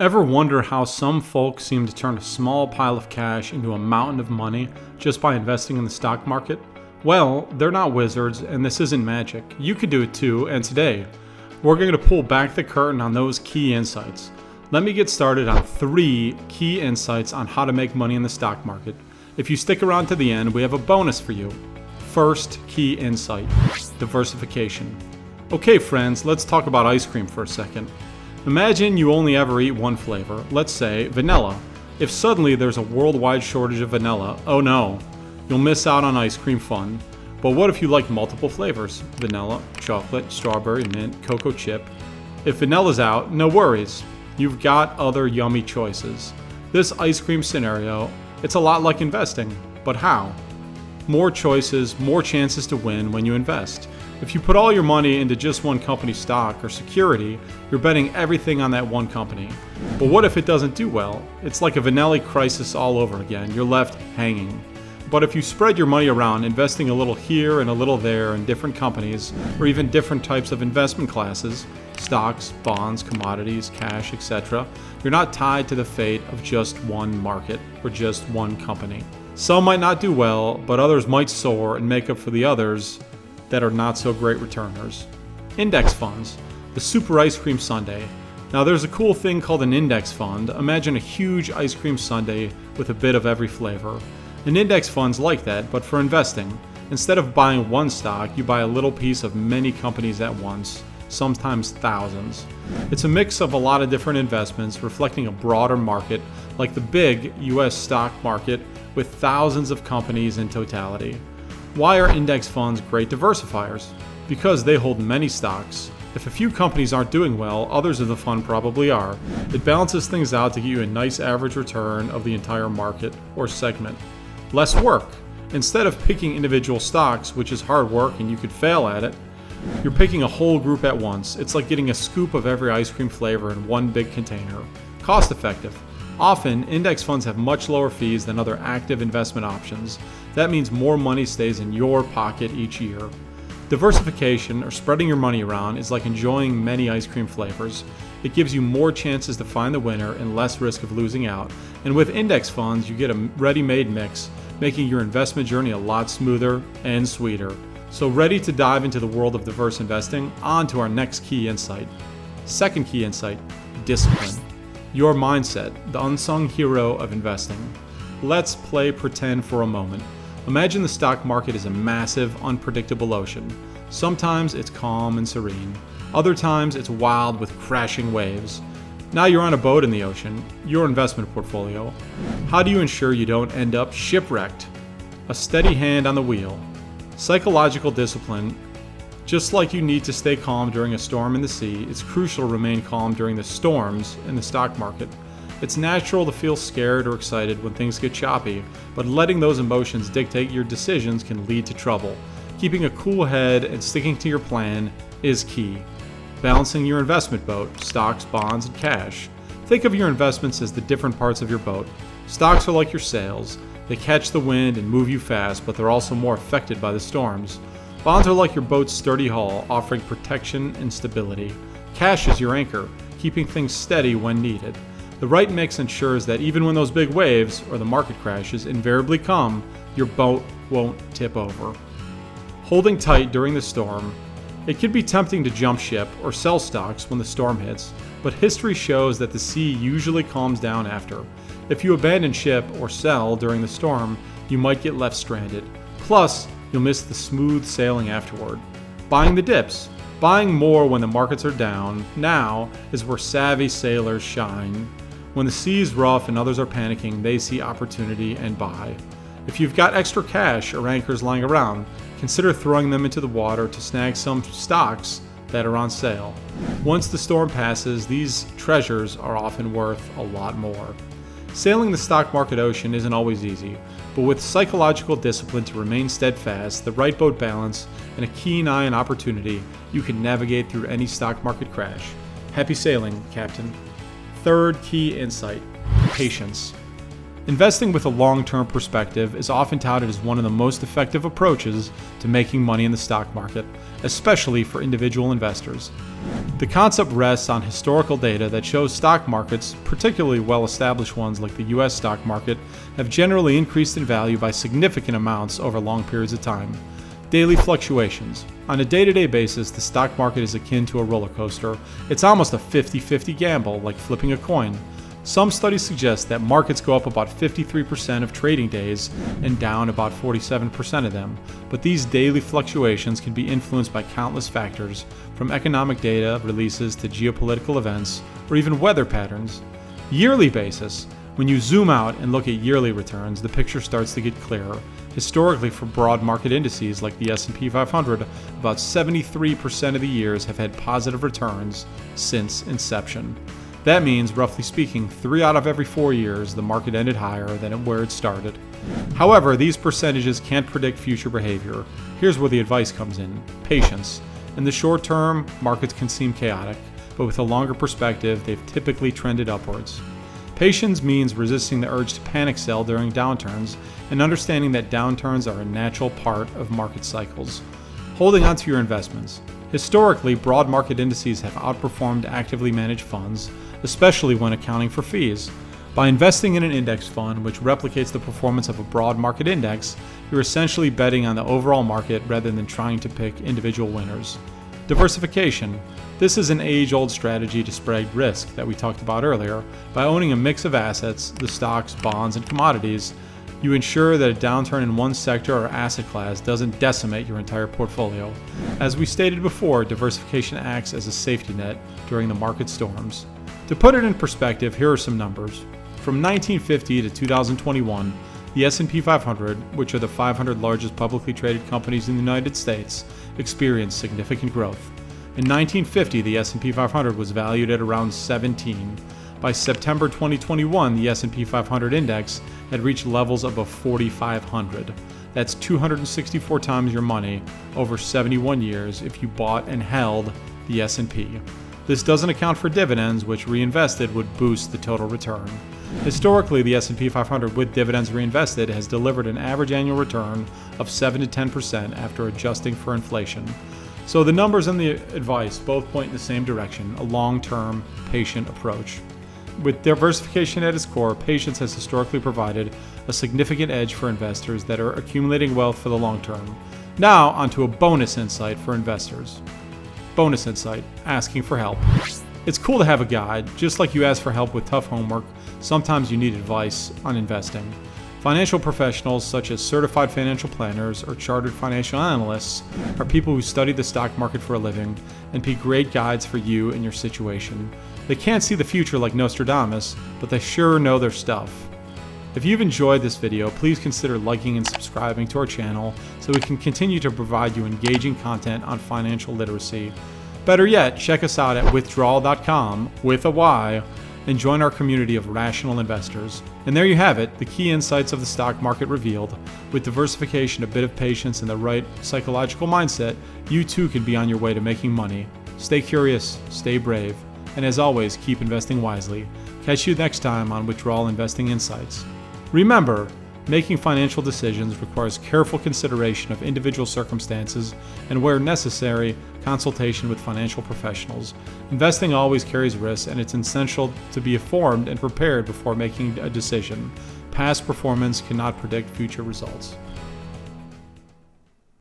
Ever wonder how some folks seem to turn a small pile of cash into a mountain of money just by investing in the stock market? Well, they're not wizards, and this isn't magic. You could do it too, and today, we're going to pull back the curtain on those key insights. Let me get started on 3 key insights on how to make money in the stock market. If you stick around to the end, we have a bonus for you. First key insight: diversification. Okay, friends, let's talk about ice cream for a second. Imagine you only ever eat one flavor, let's say vanilla. If suddenly there's a worldwide shortage of vanilla, oh no, you'll miss out on ice cream fun. But what if you like multiple flavors? Vanilla, chocolate, strawberry, mint, cocoa chip. If vanilla's out, no worries. You've got other yummy choices. This ice cream scenario, it's a lot like investing, but how? More choices, more chances to win when you invest. If you put all your money into just one company's stock or security, you're betting everything on that one company. But what if it doesn't do well? It's like a vanilla crisis all over again. You're left hanging. But if you spread your money around, investing a little here and a little there in different companies, or even different types of investment classes, stocks, bonds, commodities, cash, etc., you're not tied to the fate of just one market or just one company. Some might not do well, but others might soar and make up for the others that are not so great returners. Index funds, the super ice cream sundae. Now there's a cool thing called an index fund. Imagine a huge ice cream sundae with a bit of every flavor. An index fund's like that, but for investing. Instead of buying one stock, you buy a little piece of many companies at once, sometimes thousands. It's a mix of a lot of different investments reflecting a broader market, like the big US stock market with thousands of companies in totality. Why are index funds great diversifiers? Because they hold many stocks. If a few companies aren't doing well, others of the fund probably are. It balances things out to get you a nice average return of the entire market or segment. Less work. Instead of picking individual stocks, which is hard work and you could fail at it, you're picking a whole group at once. It's like getting a scoop of every ice cream flavor in one big container. Cost effective. Often, index funds have much lower fees than other active investment options. That means more money stays in your pocket each year. Diversification, or spreading your money around, is like enjoying many ice cream flavors. It gives you more chances to find the winner and less risk of losing out. And with index funds, you get a ready-made mix, making your investment journey a lot smoother and sweeter. So ready to dive into the world of diverse investing? On to our next key insight. Second key insight: discipline. Your mindset, the unsung hero of investing. Let's play pretend for a moment. Imagine the stock market is a massive, unpredictable ocean. Sometimes it's calm and serene. Other times it's wild with crashing waves. Now you're on a boat in the ocean, your investment portfolio. How do you ensure you don't end up shipwrecked? A steady hand on the wheel. Psychological discipline. Just like you need to stay calm during a storm in the sea, it's crucial to remain calm during the storms in the stock market. It's natural to feel scared or excited when things get choppy, but letting those emotions dictate your decisions can lead to trouble. Keeping a cool head and sticking to your plan is key. Balancing your investment boat, stocks, bonds, and cash. Think of your investments as the different parts of your boat. Stocks are like your sails. They catch the wind and move you fast, but they're also more affected by the storms. Bonds are like your boat's sturdy hull, offering protection and stability. Cash is your anchor, keeping things steady when needed. The right mix ensures that even when those big waves, or the market crashes, invariably come, your boat won't tip over. Holding tight during the storm. It can be tempting to jump ship or sell stocks when the storm hits, but history shows that the sea usually calms down after. If you abandon ship or sell during the storm, you might get left stranded. Plus, you'll miss the smooth sailing afterward. Buying the dips. Buying more when the markets are down now is where savvy sailors shine. When the sea's rough and others are panicking, they see opportunity and buy. If you've got extra cash or anchors lying around, consider throwing them into the water to snag some stocks that are on sale. Once the storm passes, these treasures are often worth a lot more. Sailing the stock market ocean isn't always easy, but with psychological discipline to remain steadfast, the right boat balance, and a keen eye on opportunity, you can navigate through any stock market crash. Happy sailing, Captain. Third key insight: patience. Investing with a long-term perspective is often touted as one of the most effective approaches to making money in the stock market, especially for individual investors. The concept rests on historical data that shows stock markets, particularly well-established ones like the US stock market, have generally increased in value by significant amounts over long periods of time. Daily fluctuations. On a day-to-day basis, the stock market is akin to a roller coaster. It's almost a 50-50 gamble, like flipping a coin. Some studies suggest that markets go up about 53% of trading days and down about 47% of them, but these daily fluctuations can be influenced by countless factors, from economic data releases to geopolitical events, or even weather patterns. Yearly basis. When you zoom out and look at yearly returns, the picture starts to get clearer. Historically, for broad market indices like the S&P 500, about 73% of the years have had positive returns since inception. That means, roughly speaking, 3 out of every 4 years the market ended higher than where it started. However, these percentages can't predict future behavior. Here's where the advice comes in. Patience. In the short term, markets can seem chaotic, but with a longer perspective, they've typically trended upwards. Patience means resisting the urge to panic sell during downturns and understanding that downturns are a natural part of market cycles. Holding on to your investments. Historically, broad market indices have outperformed actively managed funds, especially when accounting for fees. By investing in an index fund which replicates the performance of a broad market index, you're essentially betting on the overall market rather than trying to pick individual winners. Diversification. This is an age-old strategy to spread risk that we talked about earlier. By owning a mix of assets, the stocks, bonds, and commodities, you ensure that a downturn in one sector or asset class doesn't decimate your entire portfolio. As we stated before, diversification acts as a safety net during the market storms. To put it in perspective, here are some numbers. From 1950 to 2021, the S&P 500, which are the 500 largest publicly traded companies in the United States, experienced significant growth. In 1950, the S&P 500 was valued at around 17. By September 2021, the S&P 500 index had reached levels above 4,500. That's 264 times your money over 71 years if you bought and held the S&P. This doesn't account for dividends, which reinvested would boost the total return. Historically, the S&P 500 with dividends reinvested has delivered an average annual return of 7 to 10% after adjusting for inflation. So the numbers and the advice both point in the same direction, a long-term, patient approach. With diversification at its core, patience has historically provided a significant edge for investors that are accumulating wealth for the long term. Now, onto a bonus insight for investors. Bonus insight, asking for help. It's cool to have a guide. Just like you ask for help with tough homework, sometimes you need advice on investing. Financial professionals such as certified financial planners or chartered financial analysts are people who study the stock market for a living and be great guides for you and your situation. They can't see the future like Nostradamus, but they sure know their stuff. If you've enjoyed this video, please consider liking and subscribing to our channel so we can continue to provide you engaging content on financial literacy. Better yet, check us out at wythdrawl.com with a Y and join our community of rational investors. And there you have it, the key insights of the stock market revealed. With diversification, a bit of patience, and the right psychological mindset, you too can be on your way to making money. Stay curious, stay brave, and as always, keep investing wisely. Catch you next time on Wythdrawl Investing Insights. Remember, making financial decisions requires careful consideration of individual circumstances and, where necessary, consultation with financial professionals. Investing always carries risks, and it's essential to be informed and prepared before making a decision. Past performance cannot predict future results.